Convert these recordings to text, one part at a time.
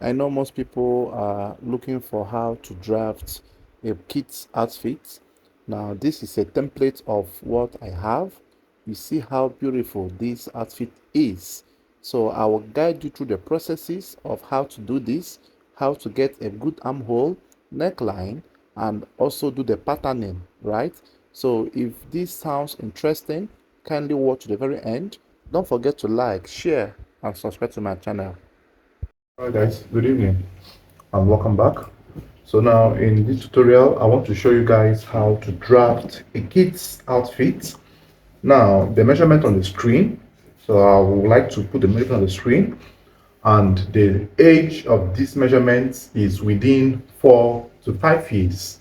I know most people are looking for how to draft a kit outfit. Now, this is a template of what I have. You see how beautiful this outfit is. So I will guide you through the processes of how to do this, how to get a good armhole, neckline, and also do the patterning, right? So if this sounds interesting, kindly watch to the very end. Don't forget to like, share, and subscribe to my channel. Alright guys, good evening and welcome back. So now in this tutorial, I want to show you guys how to draft a kid's outfit. Now the measurement on the screen. So I would like to put the measurement on the screen, and the age of this measurement is within 4 to 5 years.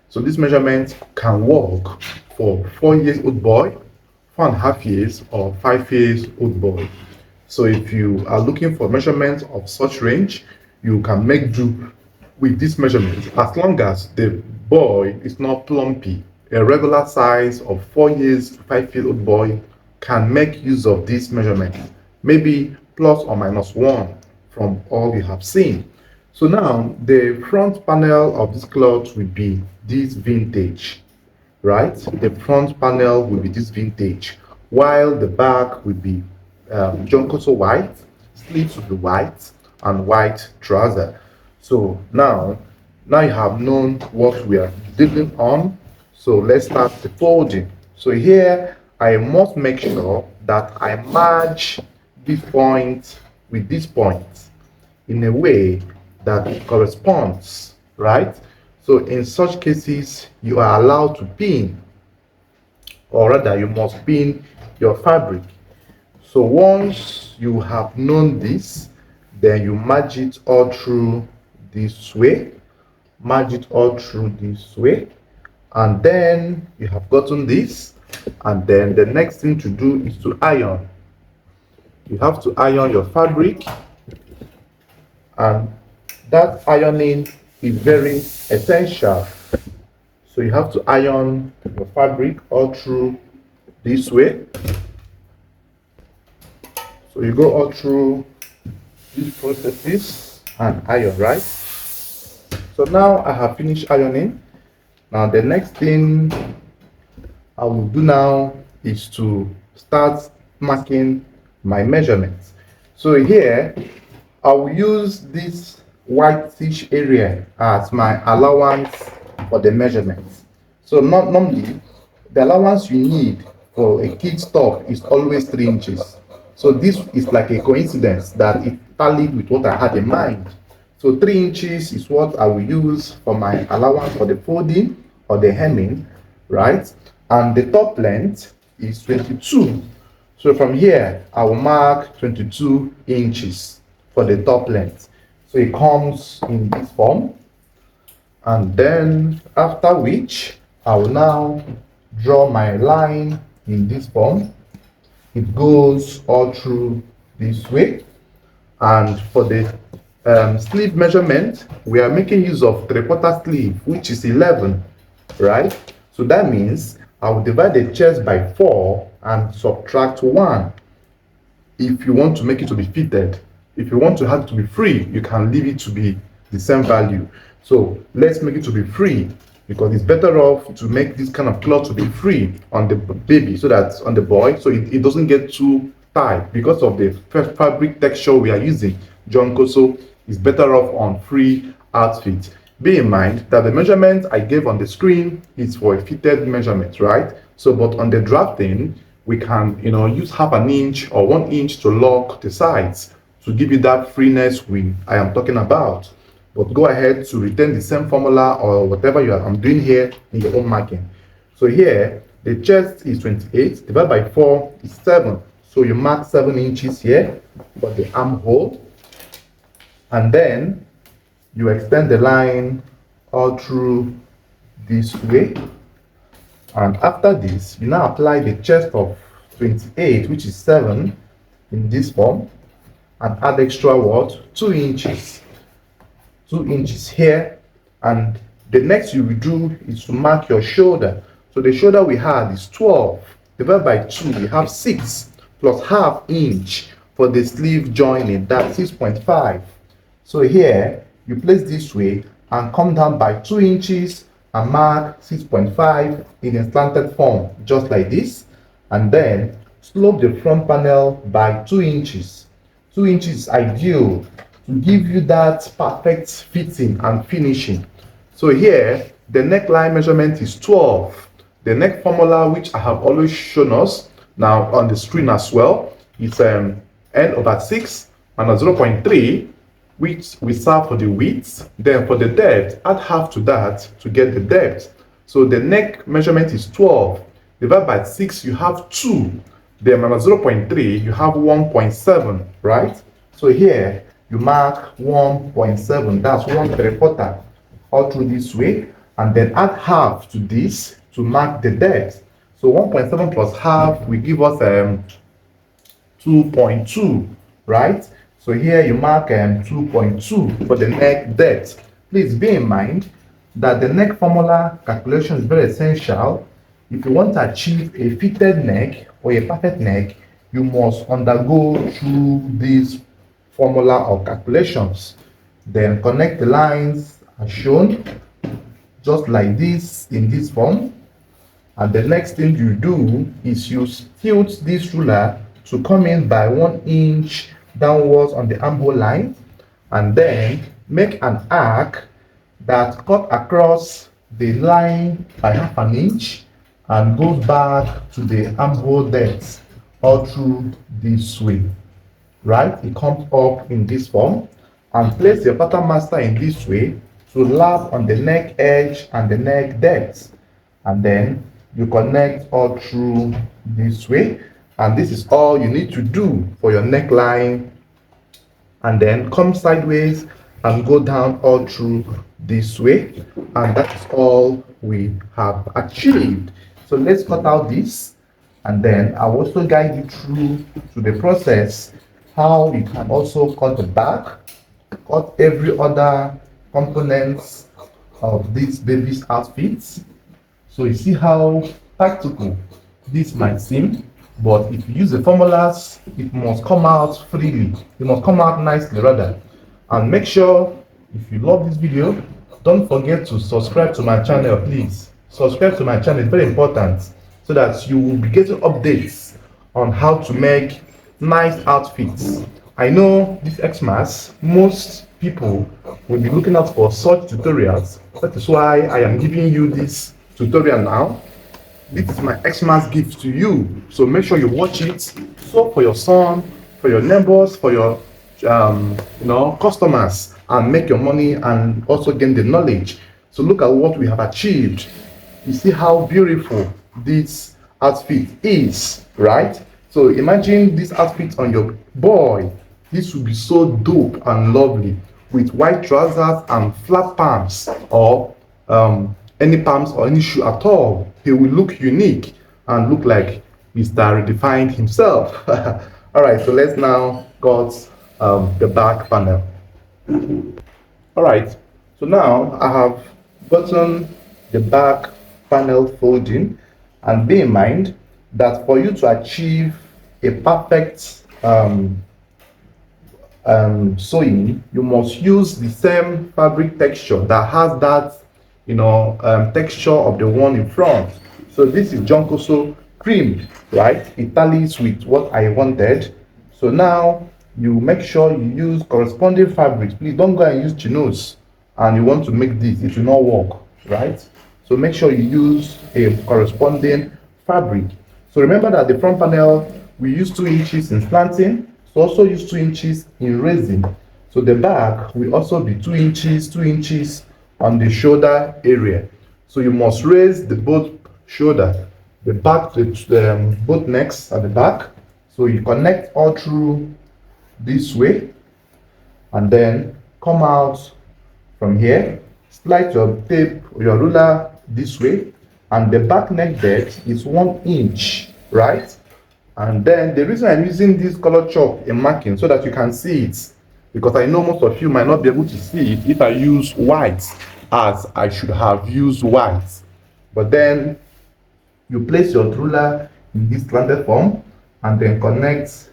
So this measurement can work for 4 years old boy, 4.5 years, or 5 years old boy. So if you are looking for measurements of such range, you can make do with this measurement as long as the boy is not plumpy. A regular size of 4 years to 5 years old boy can make use of this measurement, maybe plus or minus one from all you have seen. So now the front panel of this cloth will be this vintage, right? The front panel will be this vintage, while the back will be John Koso white, sleeves will be white, and white trouser. So now you have known what we are dealing on. So let's start the folding. So here I must make sure that I match this point with this point in a way that corresponds, right? So in such cases, you are allowed to pin, or rather, you must pin your fabric. So once you have known this, then you merge it all through this way, merge it all through this way, and then you have gotten this, and then the next thing to do is to iron. You have to iron your fabric, and that ironing is very essential. So you have to iron your fabric all through this way. So you go all through these processes and iron, right? So now I have finished ironing. Now the next thing I will do now is to start marking my measurements. So here I will use this whitish area as my allowance for the measurements. So not normally the allowance you need for a kid's top is always 3 inches. So this is like a coincidence that it tallied with what I had in mind. So 3 inches is what I will use for my allowance for the folding or the hemming, right? And the top length is 22. So from here, I will mark 22 inches for the top length. So it comes in this form. And then after which, I will now draw my line in this form. It goes all through this way. And for the sleeve measurement, we are making use of 3/4 sleeve, which is 11, right? So that means I will divide the chest by 4 and subtract 1 if you want to make it to be fitted. If you want to have it to be free, you can leave it to be the same value. So let's make it to be free, because it's better off to make this kind of cloth to be free on the baby, so that on the boy, so it doesn't get too tight because of the fabric texture we are using. John Koso is better off on free outfit. Bear in mind that the measurement I gave on the screen is for a fitted measurement, right? So but on the drafting, we can use half an inch or 1 inch to lock the sides to give you that freeness I am talking about. But go ahead to retain the same formula or whatever I'm doing here in your own marking. So here the chest is 28, divided by 4 is 7. So you mark 7 inches here for the armhole, and then you extend the line all through this way. And after this, you now apply the chest of 28, which is 7, in this form, and add extra what? 2 inches. 2 inches here. And the next you will do is to mark your shoulder. So the shoulder we had is 12. Divided by 2, we have 6, plus half inch for the sleeve joining, that's 6.5. So here you place this way and come down by 2 inches and mark 6.5 in a slanted form, just like this, and then slope the front panel by 2 inches. 2 inches is ideal to give you that perfect fitting and finishing. So here the neckline measurement is 12. The neck formula, which I have always shown us now on the screen as well, is n/6 minus 0.3, which we serve for the width. Then for the depth, add half to that to get the depth. So the neck measurement is 12. Divided by 6, you have 2. Then minus 0.3, you have 1.7, right? So here you mark 1.7. That's 1/3 all through this way, and then add half to this to mark the depth. So 1.7 plus half will give us 2.2, right? So here you mark 2.2 for the neck depth. Please bear in mind that the neck formula calculation is very essential. If you want to achieve a fitted neck or a perfect neck, you must undergo through this formula of calculations. Then connect the lines as shown, just like this in this form. And the next thing you do is you tilt this ruler to come in by 1 inch downwards on the armhole line, and then make an arc that cut across the line by half an inch and goes back to the armhole depth all through this way, right? It comes up in this form, and place your pattern master in this way to lap on the neck edge and the neck depth, and then you connect all through this way. And this is all you need to do for your neckline, and then come sideways and go down all through this way, and that is all we have achieved. So let's cut out this, and then I'll also guide you through to the process how you can also cut the back, cut every other components of this baby's outfits. So you see how practical this might seem, but if you use the formulas, it must come out freely. It must come out nicely rather. And make sure, if you love this video, don't forget to subscribe to my channel, please. Subscribe to my channel, it's very important, so that you will be getting updates on how to make nice outfits. I know this Xmas, most people will be looking out for such tutorials. That is why I am giving you this tutorial now. This is my Xmas gift to you, so make sure you watch it. So for your son, for your neighbors, for your customers, and make your money and also gain the knowledge. So look at what we have achieved. You see how beautiful this outfit is, right? So imagine this outfit on your boy. This will be so dope and lovely with white trousers and flat palms, or any palms or any shoe at all. He will look unique and look like Mr. Redefined himself. All right, so let's now cut the back panel. All right, so now I have gotten the back panel folding, and bear in mind that for you to achieve a perfect sewing, you must use the same fabric texture that has that texture of the one in front. So this is Jonkoso cream, right? It tallies with what I wanted. So now you make sure you use corresponding fabrics. Please don't go and use chinos and you want to make this, it will not work, right? So make sure you use a corresponding fabric. So remember that the front panel, we use 2 inches in slanting, so also use 2 inches in raising. So the back will also be 2 inches on the shoulder area. So you must raise the both shoulder, the back, the both necks at the back. So you connect all through this way, and then come out from here, slide your tape or your ruler this way, and the back neck depth is 1 inch, right? And then the reason I'm using this color chalk in marking so that you can see it, because I know most of you might not be able to see it if I use white, as I should have used white. But then you place your ruler in this slanted form and then connect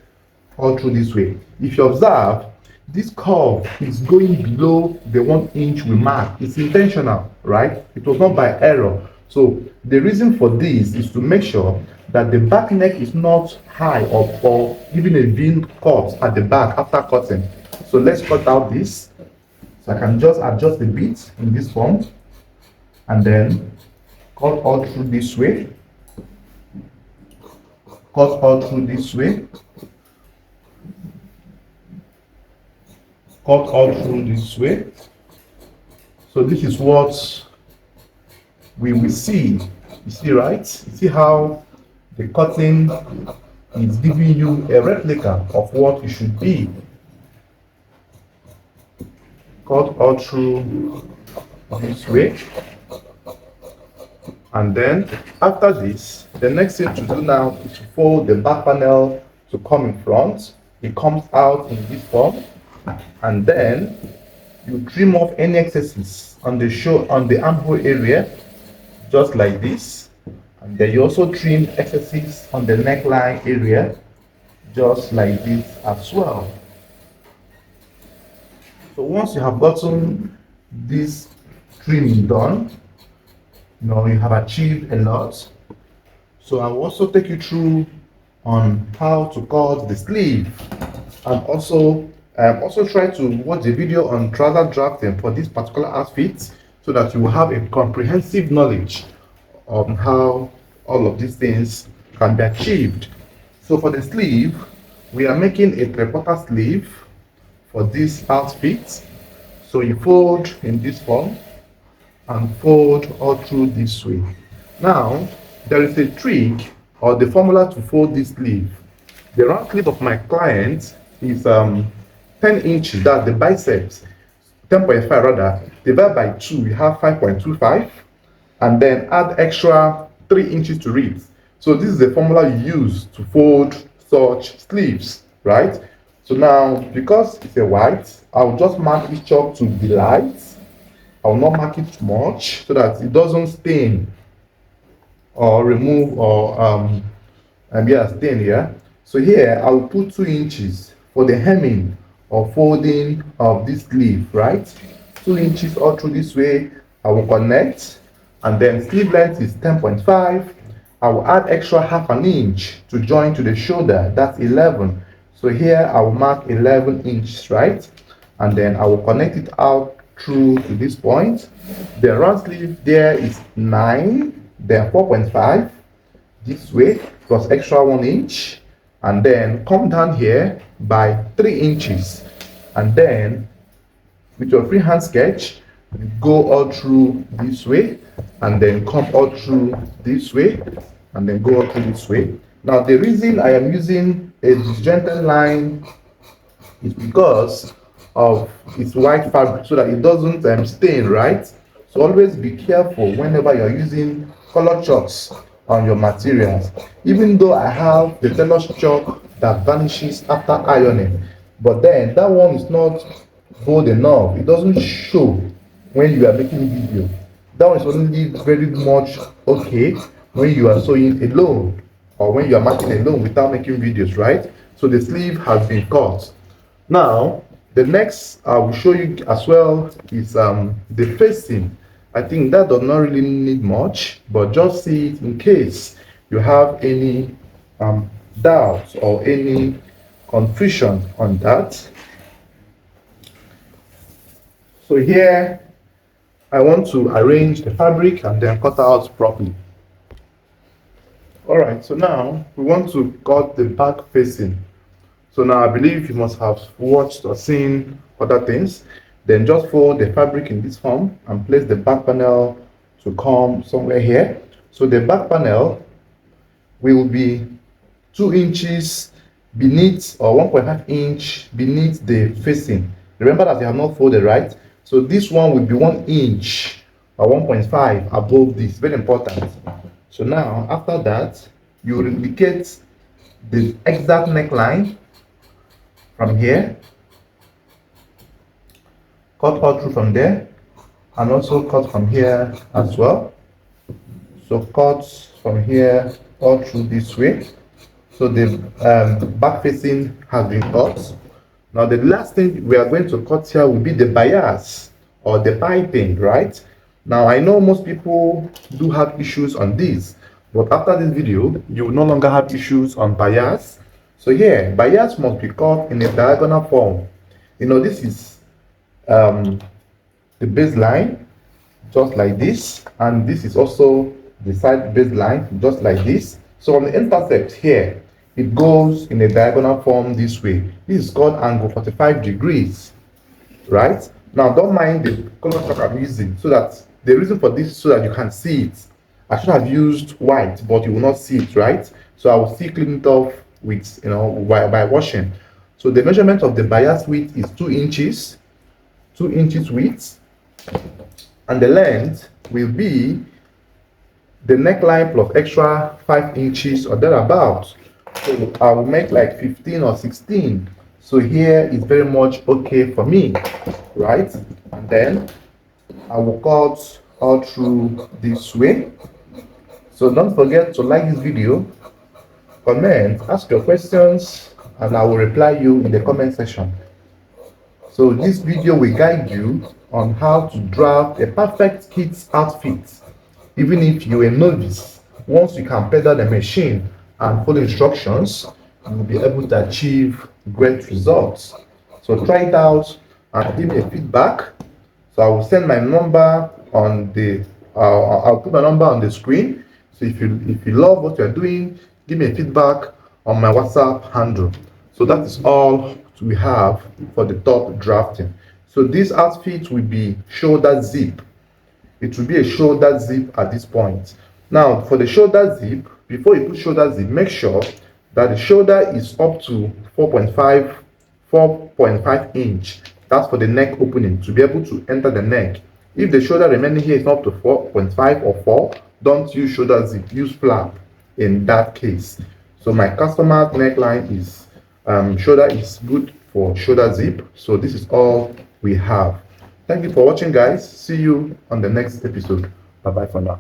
all through this way. If you observe, this curve is going below the 1 inch we marked. It's intentional, right? It was not by error. So the reason for this is to make sure that the back neck is not high or even a V cut at the back after cutting. So let's cut out this. So I can just adjust a bit in this form and then cut all through this way. Cut all through this way. Cut all through this way. So this is what we will see. You see, right? You see how the cutting is giving you a replica of what it should be. Cut all through this way. And then after this, the next thing to do now is to fold the back panel to come in front. It comes out in this form. And then you trim off any excesses on the armhole area, just like this. And then you also trim excesses on the neckline area, just like this as well. So once you have gotten this trimming done, you know you have achieved a lot. So I will also take you through on how to cut the sleeve, and also try to watch the video on trouser drafting for this particular outfit, so that you will have a comprehensive knowledge on how all of these things can be achieved. So for the sleeve, we are making a 3/4 sleeve for this outfit. So you fold in this form and fold all through this way. Now there is a trick or the formula to fold this sleeve. The round sleeve of my client is 10 inches, that's the biceps, 10.5 rather, divide by 2, you have 5.25, and then add extra 3 inches to it. So this is the formula you use to fold such sleeves, right? So now, because it's a white, I'll just mark each chalk to the light. I'll not mark it too much so that it doesn't stain or remove or stain here. So here I'll put 2 inches for the hemming or folding of this sleeve, right? 2 inches all through this way. I will connect, and then sleeve length is 10.5. I will add extra 1/2 inch to join to the shoulder, that's 11. So here I will mark 11 inches, right? And then I will connect it out through to this point. The round sleeve there is 9, then 4.5 this way plus extra 1 inch, and then come down here by 3 inches, and then with your freehand sketch you go all through this way, and then come all through this way, and then go all through this way. Now the reason I am using a disjointed line is because of its white fabric, so that it doesn't stain, right? So always be careful whenever you're using color chalks on your materials. Even though I have the tailor's chalk that vanishes after ironing, but then that one is not bold enough. It doesn't show when you are making video. That one is only very much okay when you are sewing alone, or when you are marking alone without making videos, right? So the sleeve has been cut. Now the next I will show you as well is the facing. I think that does not really need much, but just see it in case you have any doubts or any confusion on that. So here I want to arrange the fabric and then cut out properly. Alright, so now we want to cut the back facing. So now I believe you must have watched or seen other things. Then just fold the fabric in this form and place the back panel to come somewhere here. So the back panel will be 2 inches beneath, or 1.5 inch beneath the facing. Remember that you have not folded, right? So this one will be 1 inch or 1.5 above this. Very important. So now after that, you will indicate the exact neckline from here, cut all through from there, and also cut from here as well. So cut from here all through this way. So the back facing has been cut. Now the last thing we are going to cut here will be the bias or the piping, right? Now I know most people do have issues on this, but after this video, you will no longer have issues on bias. So here, bias must be cut in a diagonal form. You know, this is the baseline, just like this, and this is also the side baseline, just like this. So on the intercept here, it goes in a diagonal form this way. This is called angle 45 degrees, right? Now don't mind the color chalk I'm using, so that the reason for this is so that you can see it. I should have used white, but you will not see it, right? So I will still clean it off with, by washing. So the measurement of the bias width is 2 inches, 2 inches width, and the length will be the neckline plus extra 5 inches or thereabouts. So I will make like 15 or 16. So here is very much okay for me, right? And then I will cut all through this way. So don't forget to like this video, comment, ask your questions, and I will reply you in the comment section. So this video will guide you on how to draft a perfect kit outfit. Even if you're a novice, once you can pedal the machine and follow instructions, you will be able to achieve great results. So try it out and give me a feedback. So I will send my number on the I'll put my number on the screen. So if you love what you're doing, give me a feedback on my WhatsApp handle. So that is all we have for the top drafting. So this outfit will be shoulder zip. It will be a shoulder zip at this point. Now for the shoulder zip, before you put shoulder zip, make sure that the shoulder is up to 4.5 inch. That's for the neck opening, to be able to enter the neck. If the shoulder remaining here is not up to 4.5 or 4, don't use shoulder zip, use flap in that case. So my customer's neckline is shoulder is good for shoulder zip. So this is all we have. Thank you for watching, guys. See you on the next episode. Bye bye for now.